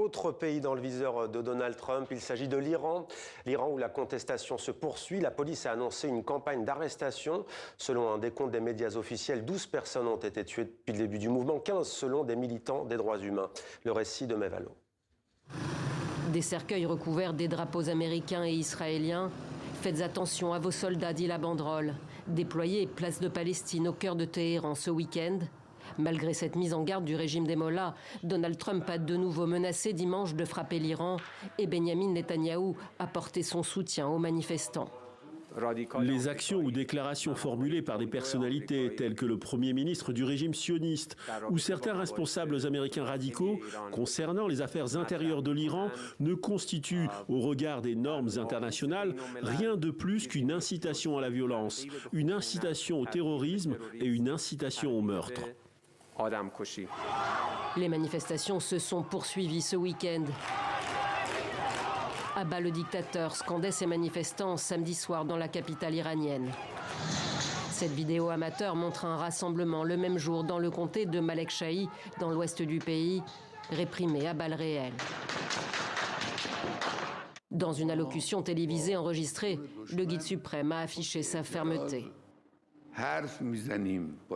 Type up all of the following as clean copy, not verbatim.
autre pays dans le viseur de Donald Trump, il s'agit de l'Iran. L'Iran où la contestation se poursuit. La police a annoncé une campagne d'arrestation. Selon un décompte des médias officiels, 12 personnes ont été tuées depuis le début du mouvement, 15 selon des militants des droits humains. Le récit de Mevalo. Des cercueils recouverts des drapeaux américains et israéliens. Faites attention à vos soldats, dit la banderole. Déployés place de Palestine au cœur de Téhéran ce week-end. Malgré cette mise en garde du régime des Mollahs, Donald Trump a de nouveau menacé dimanche de frapper l'Iran et Benyamin Netanyahou a porté son soutien aux manifestants. Les actions ou déclarations formulées par des personnalités telles que le Premier ministre du régime sioniste ou certains responsables américains radicaux concernant les affaires intérieures de l'Iran ne constituent, au regard des normes internationales, rien de plus qu'une incitation à la violence, une incitation au terrorisme et une incitation au meurtre. Les manifestations se sont poursuivies ce week-end. À bas le dictateur, scandaient ces manifestants samedi soir dans la capitale iranienne. Cette vidéo amateur montre un rassemblement le même jour dans le comté de Malek-Shahi, dans l'ouest du pays, réprimé à balles réelles. Dans une allocution télévisée enregistrée, le guide suprême a affiché sa fermeté.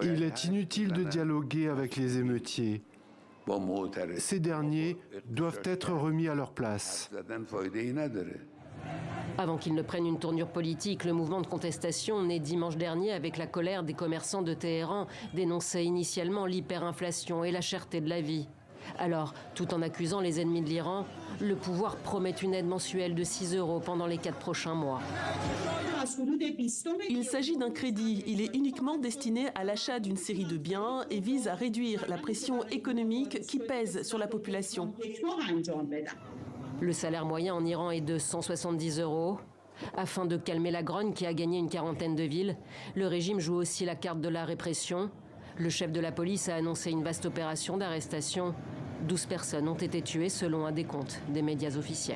Il est inutile de dialoguer avec les émeutiers. Ces derniers doivent être remis à leur place. Avant qu'il ne prenne une tournure politique, le mouvement de contestation, né dimanche dernier avec la colère des commerçants de Téhéran, dénonçait initialement l'hyperinflation et la cherté de la vie. Alors, tout en accusant les ennemis de l'Iran, le pouvoir promet une aide mensuelle de 6 € pendant les 4 prochains mois. Il s'agit d'un crédit. Il est uniquement destiné à l'achat d'une série de biens et vise à réduire la pression économique qui pèse sur la population. Le salaire moyen en Iran est de 170 €. Afin de calmer la grogne qui a gagné une quarantaine de villes, le régime joue aussi la carte de la répression. Le chef de la police a annoncé une vaste opération d'arrestation. 12 personnes ont été tuées selon un décompte des médias officiels.